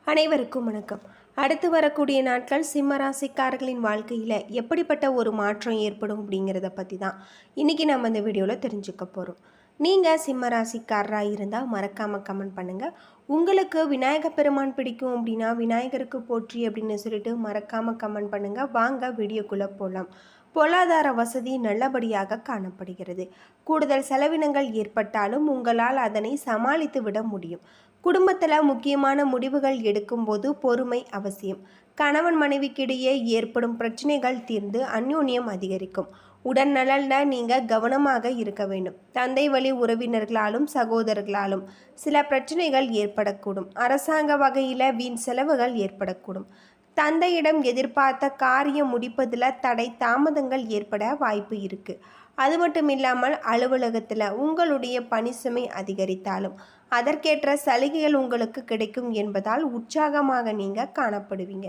அனைவருக்கும் வணக்கம். அடுத்து வரக்கூடிய நாட்கள் சிம்ம ராசிக்காரர்களின் வாழ்க்கையில் எப்படிப்பட்ட ஒரு மாற்றம் ஏற்படும் அப்படிங்கிறத பற்றி தான் இன்றைக்கி நம்ம இந்த வீடியோவில் தெரிஞ்சுக்க போகிறோம். நீங்கள் சிம்ம ராசிக்காரராக இருந்தால் மறக்காமல் கமெண்ட் பண்ணுங்கள். உங்களுக்கு விநாயக பெருமான் பிடிக்கும் அப்படின்னா விநாயகருக்கு போற்றி அப்படின்னு சொல்லிட்டு மறக்காமல் கமெண்ட் பண்ணுங்கள். வாங்க வீடியோக்குள்ளே போகலாம். பொருளாதார வசதி நல்லபடியாக காணப்படுகிறது. கூடுதல் செலவினங்கள் ஏற்பட்டாலும் உங்களால் அதனை சமாளித்து விட முடியும். குடும்பத்தில் முக்கியமான முடிவுகள் எடுக்கும்போது பொறுமை அவசியம். கணவன் மனைவிக்கிடையே ஏற்படும் பிரச்சனைகள் தீர்ந்து அந்யோன்யம் அதிகரிக்கும். உடல் நலனில் நீங்கள் கவனமாக இருக்க வேண்டும். தந்தை வழி உறவினர்களாலும் சகோதரர்களாலும் சில பிரச்சனைகள் ஏற்படக்கூடும். அரசாங்க வகையில் வீண் செலவுகள் ஏற்படக்கூடும். தந்தையிடம் எதிர்பார்த்த காரியம் முடிப்பதில் தடை தாமதங்கள் ஏற்பட வாய்ப்பு இருக்குது. அது மட்டும் இல்லாமல் அலுவலகத்தில் உங்களுடைய பணி சுமை அதிகரித்தாலும் அதற்கேற்ற சலுகைகள் உங்களுக்கு கிடைக்கும் என்பதால் உற்சாகமாக நீங்கள் காணப்படுவீங்க.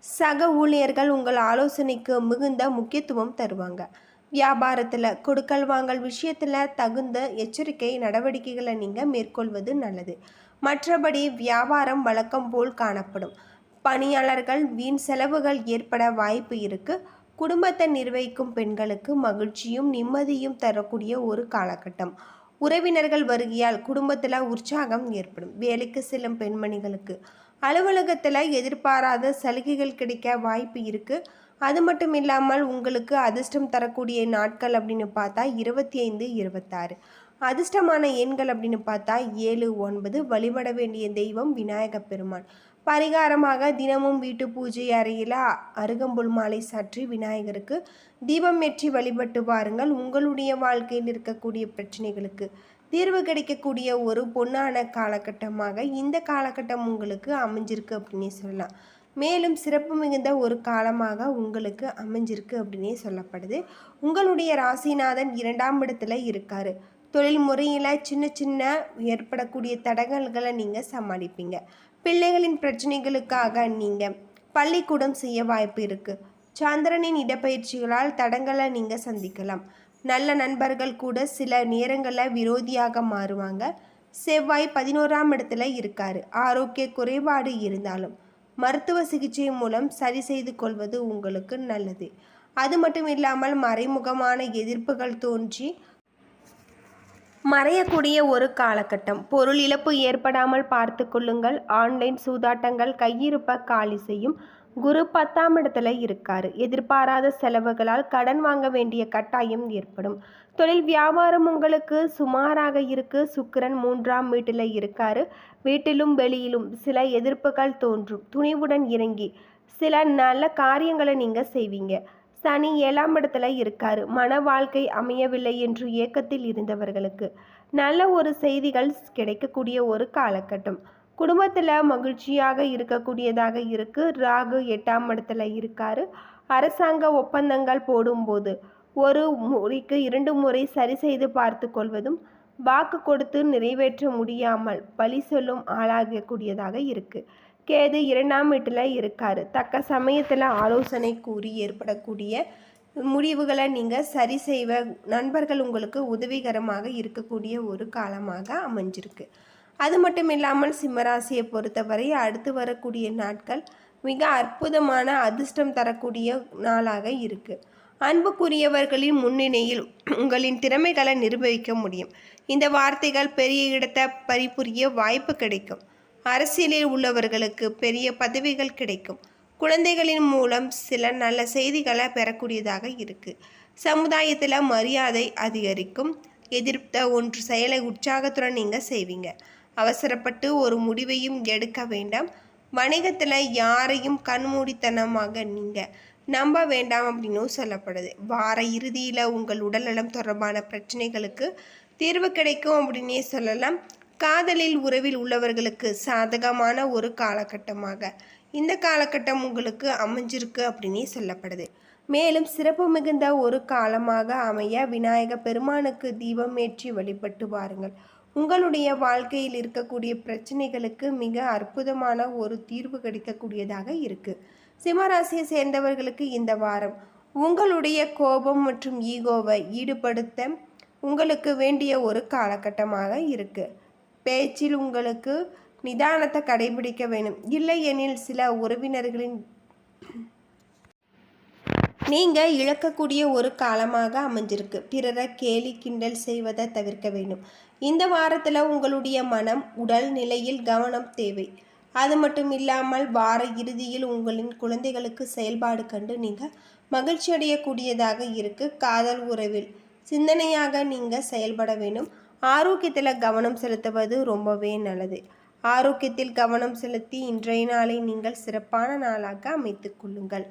சக ஊழியர்கள் உங்கள் ஆலோசனைக்கு மிகுந்த முக்கியத்துவம் தருவாங்க. வியாபாரத்தில் கொடுக்கல் வாங்கல் விஷயத்தில் தகுந்த எச்சரிக்கை நடவடிக்கைகளை நீங்கள் மேற்கொள்வது நல்லது. மற்றபடி வியாபாரம் வழக்கம் போல் காணப்படும். பணியாளர்கள் வீண் செலவுகள் ஏற்பட வாய்ப்பு இருக்குது. குடும்பத்தை நிர்வகிக்கும் பெண்களுக்கு மகிழ்ச்சியும் நிம்மதியும் தரக்கூடிய ஒரு காலகட்டம். உறவினர்கள் வருகையால் குடும்பத்தில் உற்சாகம் ஏற்படும். வேலைக்கு செல்லும் பெண்மணிகளுக்கு அலுவலகத்தில் எதிர்பாராத சலுகைகள் கிடைக்க வாய்ப்பு இருக்குது. அது மட்டும் இல்லாமல் உங்களுக்கு அதிர்ஷ்டம் தரக்கூடிய நாட்கள் அப்படின்னு பார்த்தா 25, 26. அதிர்ஷ்டமான எண்கள் அப்படின்னு பார்த்தா 7, 9. வழிபட வேண்டிய தெய்வம் விநாயக பெருமான். பரிகாரமாக தினமும் வீட்டு பூஜை அறையில் அருகம்புல் மாலை சாற்றி விநாயகருக்கு தீபம் ஏற்றி வழிபட்டு வாருங்கள். உங்களுடைய வாழ்க்கையில் இருக்கக்கூடிய பிரச்சனைகளுக்கு தீர்வு கிடைக்கக்கூடிய ஒரு பொன்னான காலகட்டமாக இந்த காலகட்டம் உங்களுக்கு அமைஞ்சிருக்கு அப்படின்னே சொல்லலாம். மேலும் சிறப்பு மிகுந்த ஒரு காலமாக உங்களுக்கு அமைஞ்சிருக்கு அப்படின்னே சொல்லப்படுது. உங்களுடைய ராசிநாதன் 2ஆம் இடத்துல இருக்காரு. தொழில் முறையில் சின்ன சின்ன ஏற்படக்கூடிய தடங்கல்களை நீங்கள் சமாளிப்பீங்க. பிள்ளைகளின் பிரச்சனைகளுக்காக நீங்கள் பள்ளிக்கூடம் செய்ய வாய்ப்பு இருக்குது. சந்திரனின் இடப்பயிற்சிகளால் தடங்களை நீங்கள் சந்திக்கலாம். நல்ல நண்பர்கள் கூட சில நேரங்களில் விரோதியாக மாறுவாங்க. செவ்வாய் 11ஆம் இடத்துல இருக்காரு. ஆரோக்கிய குறைபாடு இருந்தாலும் மருத்துவ சிகிச்சை மூலம் சரி செய்து கொள்வது உங்களுக்கு நல்லது. அது மட்டும் இல்லாமல் மறைமுகமான எதிர்ப்புகள் தோன்றி மறையக்கூடிய ஒரு காலகட்டம். பொருள் இழப்பு ஏற்படாமல் பார்த்து கொள்ளுங்கள். ஆன்லைன் சூதாட்டங்கள் கையிருப்பை காலி செய்யும். குரு 10ஆம் இடத்துல இருக்காரு. எதிர்பாராத செலவுகளால் கடன் வாங்க வேண்டிய கட்டாயம் ஏற்படும். தொழில் வியாபாரம் உங்களுக்கு சுமாராக இருக்கு. சுக்கிரன் 3ஆம் வீட்டில் இருக்காரு. வீட்டிலும் வெளியிலும் சில எதிர்ப்புகள் தோன்றும். துணிவுடன் இறங்கி சில நல்ல காரியங்களை நீங்கள் செய்வீங்க. சனி 7ஆம் இடத்துல இருக்காரு. மன வாழ்க்கை அமையவில்லை என்று ஏக்கத்தில் இருந்தவர்களுக்கு நல்ல ஒரு செய்திகள் கிடைக்கக்கூடிய ஒரு காலகட்டம். குடும்பத்தில் மகிழ்ச்சியாக இருக்கக்கூடியதாக இருக்கு. ராகு 8ஆம் இடத்துல இருக்காரு. அரசாங்க ஒப்பந்தங்கள் போடும்போது ஒரு முறைக்கு 2 முறை சரி செய்து பார்த்து கொள்வதும் வாக்கு கொடுத்து நிறைவேற்ற முடியாமல் பழி சொல்லும் ஆளாகக்கூடியதாக இருக்கு. கேது 2ஆம் வீட்டில் இருக்காரு. தக்க சமயத்தில் ஆலோசனை கூறி ஏற்படக்கூடிய முடிவுகளை நீங்கள் சரி செய்வ நண்பர்கள் உங்களுக்கு உதவிகரமாக இருக்கக்கூடிய ஒரு காலமாக அமைஞ்சிருக்கு. அது மட்டும் இல்லாமல் சிம்மராசியை பொறுத்தவரை அடுத்து வரக்கூடிய நாட்கள் மிக அற்புதமான அதிர்ஷ்டம் தரக்கூடிய நாளாக இருக்குது. அன்புக்குரியவர்களின் முன்னிலையில் உங்களின் திறமைகளை நிரூபிக்க முடியும். இந்த வார்த்தைகள் பெரிய இடத்தை பறிபுரிய வாய்ப்பு கிடைக்கும். அரசியலில் உள்ளவர்களுக்கு பெரிய பதவிகள் கிடைக்கும். குழந்தைகளின் மூலம் சில நல்ல செய்திகளை பெறக்கூடியதாக இருக்குது. சமுதாயத்தில் மரியாதை அதிகரிக்கும். எதிர்த்த ஒன்று செயலை உற்சாகத்துடன் நீங்கள் செய்வீங்க. அவசரப்பட்டு ஒரு முடிவையும் எடுக்க வேண்டாம். வணிகத்தில் யாரையும் கண்மூடித்தனமாக நீங்கள் நம்ப வேண்டாம் அப்படின்னும் சொல்லப்படுது. வார இறுதியில் உங்கள் உடல்நலம் தொடர்பான பிரச்சனைகளுக்கு தீர்வு கிடைக்கும் அப்படின்னே சொல்லலாம். காதலில் உறவில் உள்ளவர்களுக்கு சாதகமான ஒரு காலகட்டமாக இந்த காலகட்டம் உங்களுக்கு அமைஞ்சிருக்கு அப்படின்னே சொல்லப்படுது. மேலும் சிறப்பு மிகுந்த ஒரு காலமாக அமைய விநாயக பெருமானுக்கு தீபம் ஏற்றி வழிபட்டு வாருங்கள். உங்களுடைய வாழ்க்கையில் இருக்கக்கூடிய பிரச்சனைகளுக்கு மிக அற்புதமான ஒரு தீர்வு கிடைக்கக்கூடியதாக இருக்குது. சிம்மராசியை சேர்ந்தவர்களுக்கு இந்த வாரம் உங்களுடைய கோபம் மற்றும் ஈகோவை ஈடுபடுத்த உங்களுக்கு வேண்டிய ஒரு காலகட்டமாக இருக்குது. பேச்சில் உங்களுக்கு நிதானத்தை கடைபிடிக்க வேணும். இல்லையெனில் சில உறவினர்களின் நீங்கள் இழக்கக்கூடிய ஒரு காலமாக அமைஞ்சிருக்கு. பிறரை கேலி கிண்டல் செய்வதை தவிர்க்க வேண்டும். இந்த வாரத்தில் உங்களுடைய மனம் உடல் நிலையில் கவனம் தேவை. அது மட்டும் இல்லாமல் வார இறுதியில் உங்களின் குழந்தைகளுக்கு செயல்பாடு கண்டு நீங்கள் மகிழ்ச்சி அடையக்கூடியதாக இருக்குது. காதல் உறவில் சிந்தனையாக நீங்கள் செயல்பட வேண்டும். ஆரோக்கியத்தில் கவனம் செலுத்துவது ரொம்பவே நல்லது. ஆரோக்கியத்தில் கவனம் செலுத்தி இன்றைய நாளை நீங்கள் சிறப்பான நாளாக அமைத்து கொள்ளுங்கள்.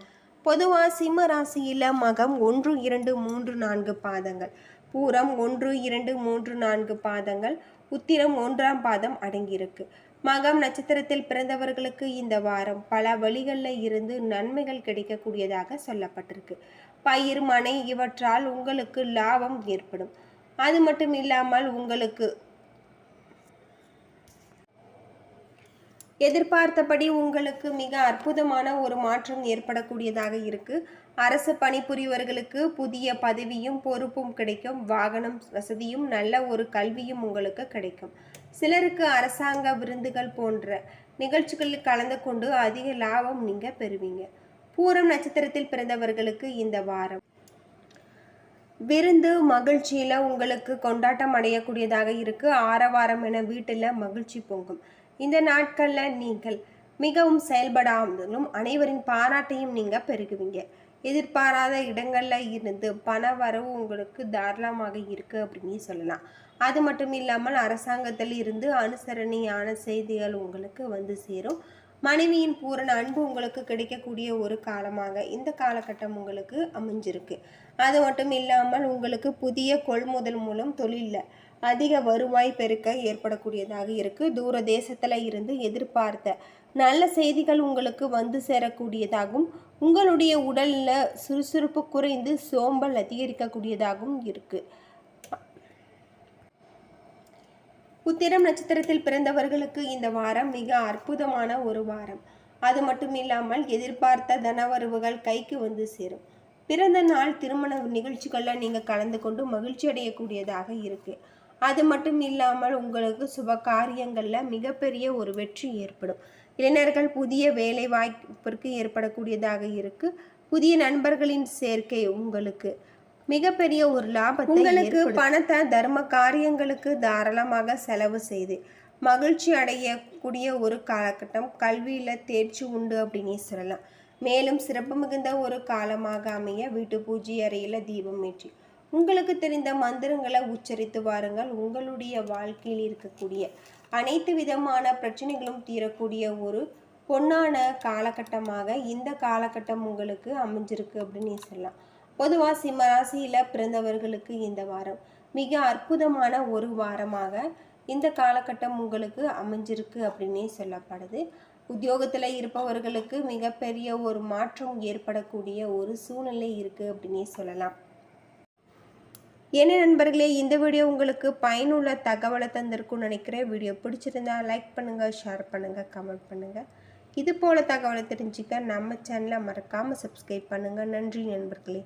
பொதுவாக சிம்ம ராசியில் மகம் 1, 2, 3, 4 பாதங்கள், பூரம் 1, 2, 3, 4 பாதங்கள், உத்திரம் 1ஆம் பாதம் அடங்கியிருக்கு. மகம் நட்சத்திரத்தில் பிறந்தவர்களுக்கு இந்த வாரம் பல வழிகளில் இருந்து நன்மைகள் கிடைக்கக்கூடியதாக சொல்லப்பட்டிருக்கு. பயிர், மனை இவற்றால் உங்களுக்கு லாபம் ஏற்படும். அது மட்டும் இல்லாமல் உங்களுக்கு எதிர்பார்த்தபடி உங்களுக்கு மிக அற்புதமான ஒரு மாற்றம் ஏற்படக்கூடியதாக இருக்குது. அரசு பணிபுரிவர்களுக்கு புதிய பதவியும் பொறுப்பும் கிடைக்கும். வாகனம் வசதியும் நல்ல ஒரு கல்வியும் உங்களுக்கு கிடைக்கும். சிலருக்கு அரசாங்க விருந்துகள் போன்ற நிகழ்ச்சிகளில் கலந்து கொண்டு அதிக லாபம் நீங்கள் பெறுவீங்க. பூரம் நட்சத்திரத்தில் பிறந்தவர்களுக்கு இந்த வாரம் விருந்து மகிழ்ச்சியில் உங்களுக்கு கொண்டாட்டம் அடையக்கூடியதாக இருக்குது. ஆரவாரம் என வீட்டில் மகிழ்ச்சி பொங்கும். இந்த நாட்களில் நீங்கள் மிகவும் செயல்படாமலும் அனைவரின் பாராட்டையும் நீங்கள் பெருகுவீங்க. எதிர்பாராத இடங்களில் இருந்து பண வரவு உங்களுக்கு தாராளமாக இருக்குது அப்படின்னு சொல்லலாம். அது மட்டும் இல்லாமல் அரசாங்கத்தில் இருந்து அனுசரணையான செய்திகள் உங்களுக்கு வந்து சேரும். மனைவியின் பூரண அன்பு உங்களுக்கு கிடைக்கக்கூடிய ஒரு காலமாக இந்த காலகட்டம் உங்களுக்கு அமைஞ்சிருக்கு. அது மட்டும் இல்லாமல் உங்களுக்கு புதிய கொள்முதல் மூலம் தொழிலில் அதிக வருவாய் பெருக்க ஏற்படக்கூடியதாக இருக்குது. தூர தேசத்தில் இருந்து எதிர்பார்த்த நல்ல செய்திகள் உங்களுக்கு வந்து சேரக்கூடியதாகவும் உங்களுடைய உடலில் சுறுசுறுப்பு குறைந்து சோம்பல் அதிகரிக்கக்கூடியதாகவும் இருக்குது. உத்திரம் நட்சத்திரத்தில் பிறந்தவர்களுக்கு இந்த வாரம் மிக அற்புதமான ஒரு வாரம். அது மட்டும் இல்லாமல் எதிர்பார்த்த தனவரவுகள் கைக்கு வந்து சேரும். பிறந்த நாள் திருமண நிகழ்ச்சிகளில் நீங்கள் கலந்து கொண்டு மகிழ்ச்சி அடையக்கூடியதாக இருக்குது. அது மட்டும் இல்லாமல் உங்களுக்கு சுப காரியங்களில் மிகப்பெரிய ஒரு வெற்றி ஏற்படும். இளைஞர்கள் புதிய வேலை வாய்ப்பிற்கு ஏற்படக்கூடியதாக இருக்குது. புதிய நண்பர்களின் சேர்க்கை உங்களுக்கு மிகப்பெரிய ஒரு லாபத்தை உங்களுக்கு பணத்தை தர்ம காரியங்களுக்கு தாராளமாக செலவு செய்து மகிழ்ச்சி அடையக்கூடிய ஒரு காலகட்டம். கல்வியில் தேர்ச்சி உண்டு அப்படின்னு சொல்லலாம். மேலும் சிறப்பு மிகுந்த ஒரு காலமாக அமைய வீட்டு பூஜை அறையில் தீபம் ஏற்றி உங்களுக்கு தெரிந்த மந்திரங்களை உச்சரித்து வாருங்கள். உங்களுடைய வாழ்க்கையில் இருக்கக்கூடிய அனைத்து விதமான பிரச்சனைகளும் தீரக்கூடிய ஒரு பொன்னான காலகட்டமாக இந்த காலகட்டம் உங்களுக்கு அமைஞ்சிருக்கு அப்படின்னு சொல்லலாம். பொதுவாக சிம்ம ராசியில் பிறந்தவர்களுக்கு இந்த வாரம் மிக அற்புதமான ஒரு வாரமாக இந்த காலகட்டம் உங்களுக்கு அமைஞ்சிருக்கு அப்படின்னே சொல்லப்படுது. உத்தியோகத்தில் இருப்பவர்களுக்கு மிகப்பெரிய ஒரு மாற்றம் ஏற்படக்கூடிய ஒரு சூழ்நிலை இருக்குது அப்படின்னே சொல்லலாம். என்ன நண்பர்களே, இந்த வீடியோ உங்களுக்கு பயனுள்ள தகவலை தந்திருக்கும்னு நினைக்கிறேன். வீடியோ பிடிச்சிருந்தா லைக் பண்ணுங்கள், ஷேர் பண்ணுங்கள், கமெண்ட் பண்ணுங்கள். இது போல் தகவலை தெரிஞ்சுக்க நம்ம சேனலை மறக்காமல் சப்ஸ்கிரைப் பண்ணுங்கள். நன்றி நண்பர்களே.